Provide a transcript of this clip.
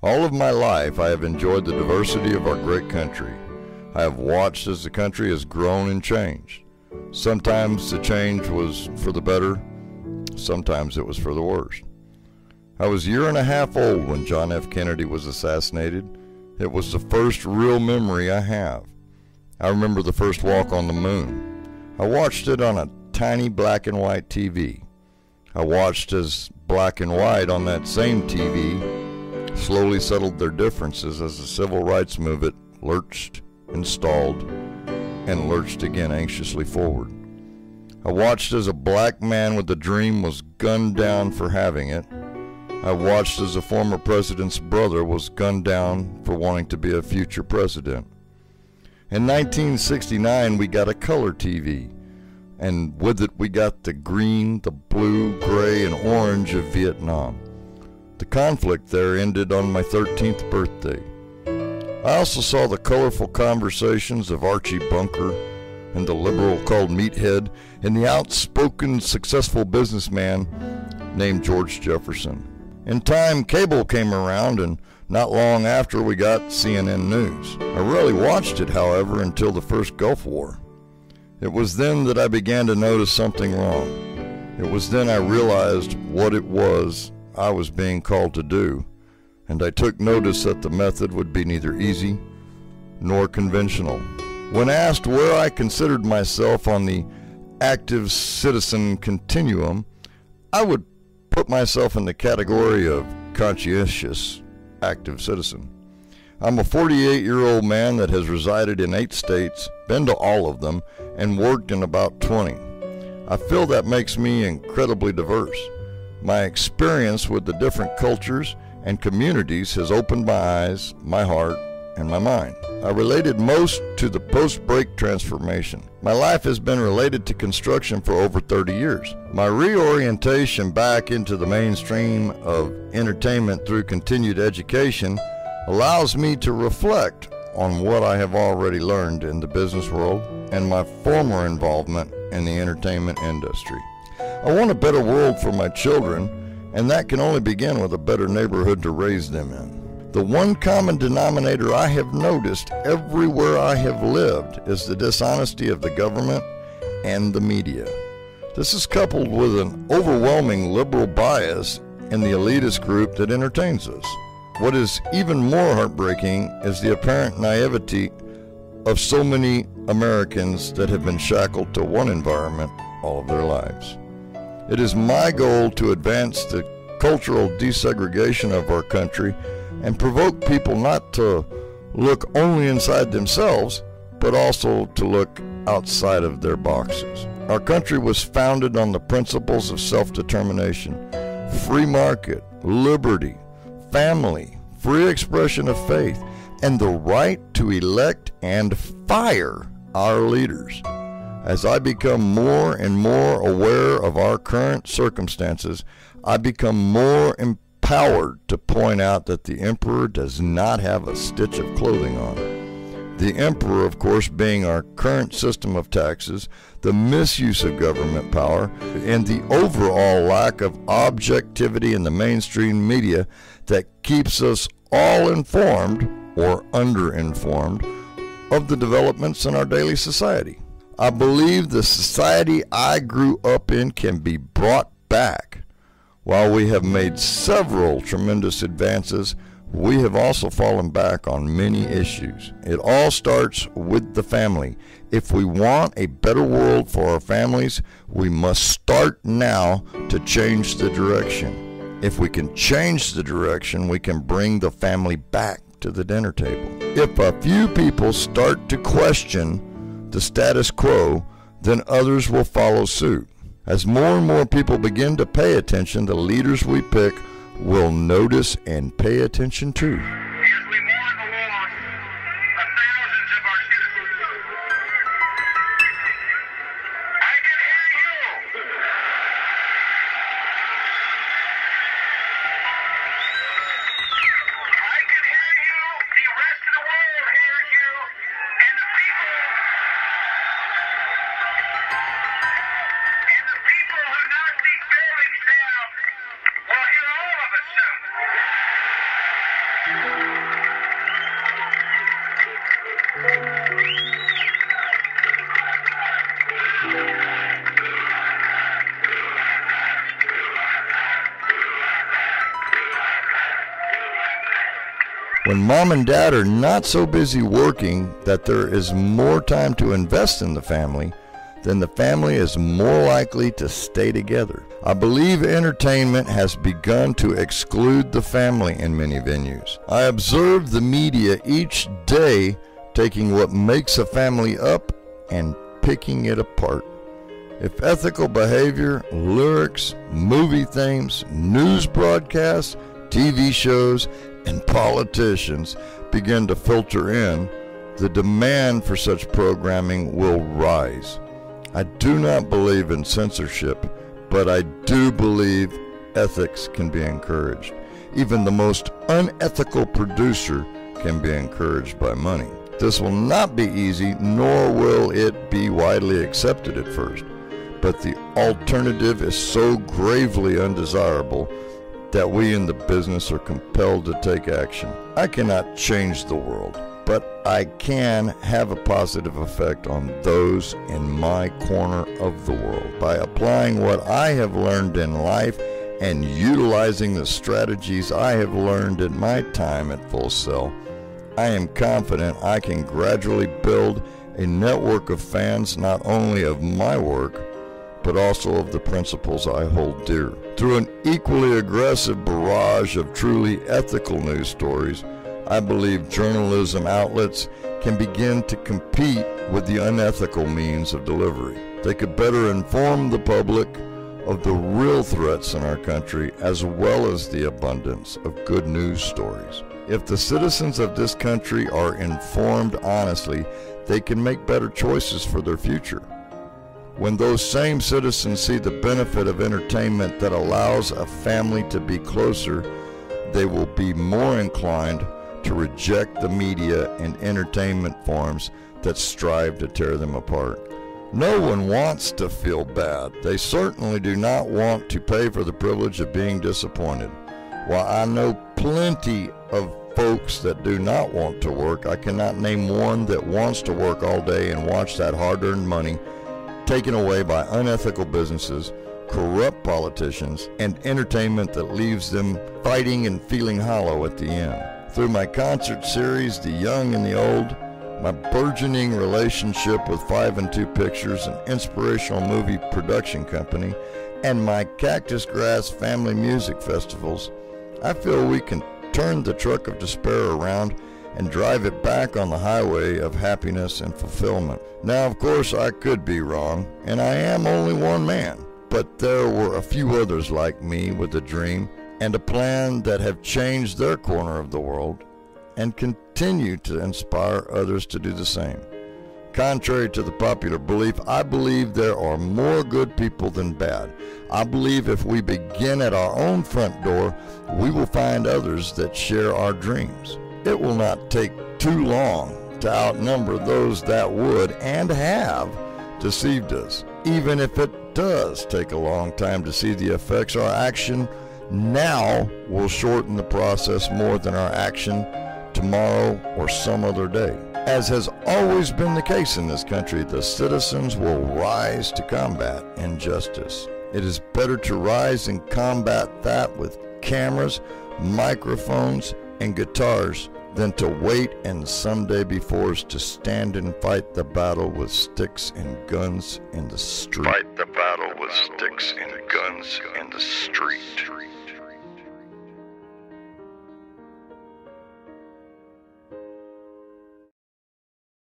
All of my life I have enjoyed the diversity of our great country. I have watched as the country has grown and changed. Sometimes the change was for the better, sometimes it was for the worse. I was a year and a half old when John F. Kennedy was assassinated. It was the first real memory I have. I remember the first walk on the moon. I watched it on a tiny black and white TV. I watched as black and white on that same TV slowly settled their differences as the civil rights movement lurched and stalled and lurched again anxiously forward. I watched as a black man with a dream was gunned down for having it. I watched as a former president's brother was gunned down for wanting to be a future president. In 1969, we got a color TV, and with it we got the green, the blue, gray, and orange of Vietnam. The conflict there ended on my 13th birthday. I also saw the colorful conversations of Archie Bunker and the liberal called Meathead and the outspoken, successful businessman named George Jefferson. In time, cable came around, and not long after we got CNN News. I rarely watched it, however, until the first Gulf War. It was then that I began to notice something wrong. It was then I realized what it was I was being called to do, and I took notice that the method would be neither easy nor conventional. When asked where I considered myself on the active citizen continuum, I would put myself in the category of conscientious active citizen. I'm a 48-year-old man that has resided in 8 states, been to all of them, and worked in about 20. I feel that makes me incredibly diverse. My experience with the different cultures and communities has opened my eyes, my heart, and my mind. I related most to the post-break transformation. My life has been related to construction for over 30 years. My reorientation back into the mainstream of entertainment through continued education allows me to reflect on what I have already learned in the business world and my former involvement in the entertainment industry. I want a better world for my children, and that can only begin with a better neighborhood to raise them in. The one common denominator I have noticed everywhere I have lived is the dishonesty of the government and the media. This is coupled with an overwhelming liberal bias in the elitist group that entertains us. What is even more heartbreaking is the apparent naivety of so many Americans that have been shackled to one environment all of their lives. It is my goal to advance the cultural desegregation of our country and provoke people not to look only inside themselves, but also to look outside of their boxes. Our country was founded on the principles of self-determination, free market, liberty, family, free expression of faith, and the right to elect and fire our leaders. As I become more and more aware of our current circumstances, I become more empowered to point out that the emperor does not have a stitch of clothing on. The emperor, of course, being our current system of taxes, the misuse of government power, and the overall lack of objectivity in the mainstream media that keeps us all informed or underinformed of the developments in our daily society. I believe the society I grew up in can be brought back. While we have made several tremendous advances, we have also fallen back on many issues. It all starts with the family. If we want a better world for our families, we must start now to change the direction. If we can change the direction, we can bring the family back to the dinner table. If a few people start to question the status quo, then others will follow suit. As more and more people begin to pay attention, the leaders we pick will notice and pay attention too. As we mourn the loss of thousands of our citizens, I can hear you. I can hear you. The rest of the world hears you. And the people who knock these buildings down will hear all of us soon. When mom and dad are not so busy working that there is more time to invest in the family, then the family is more likely to stay together. I believe entertainment has begun to exclude the family in many venues. I observe the media each day taking what makes a family up and picking it apart. If ethical behavior, lyrics, movie themes, news broadcasts, TV shows, and politicians begin to filter in, the demand for such programming will rise. I do not believe in censorship, but I do believe ethics can be encouraged. Even the most unethical producer can be encouraged by money. This will not be easy, nor will it be widely accepted at first, but the alternative is so gravely undesirable that we in the business are compelled to take action. I cannot change the world, but I can have a positive effect on those in my corner of the world. By applying what I have learned in life and utilizing the strategies I have learned in my time at Full Sail, I am confident I can gradually build a network of fans not only of my work, but also of the principles I hold dear. Through an equally aggressive barrage of truly ethical news stories, I believe journalism outlets can begin to compete with the unethical means of delivery. They could better inform the public of the real threats in our country, as well as the abundance of good news stories. If the citizens of this country are informed honestly, they can make better choices for their future. When those same citizens see the benefit of entertainment that allows a family to be closer, they will be more inclined to reject the media and entertainment forms that strive to tear them apart. No one wants to feel bad. They certainly do not want to pay for the privilege of being disappointed. While I know plenty of folks that do not want to work, I cannot name one that wants to work all day and watch that hard-earned money taken away by unethical businesses, corrupt politicians, and entertainment that leaves them fighting and feeling hollow at the end. Through my concert series, The Young and the Old, my burgeoning relationship with 5 and 2 Pictures, an inspirational movie production company, and my CactusGrass family music festivals, I feel we can turn the truck of despair around and drive it back on the highway of happiness and fulfillment. Now, of course, I could be wrong, and I am only one man, but there were a few others like me with a dream and a plan that have changed their corner of the world and continue to inspire others to do the same. Contrary to the popular belief, I believe there are more good people than bad. I believe if we begin at our own front door, we will find others that share our dreams. It will not take too long to outnumber those that would and have deceived us. Even if it does take a long time to see the effects, our action now will shorten the process more than our action tomorrow or some other day. As has always been the case in this country, the citizens will rise to combat injustice. It is better to rise and combat that with cameras, microphones, and guitars than to wait and someday be forced to stand and fight the battle with sticks and guns in the street. Fight the battle with sticks and guns in the street.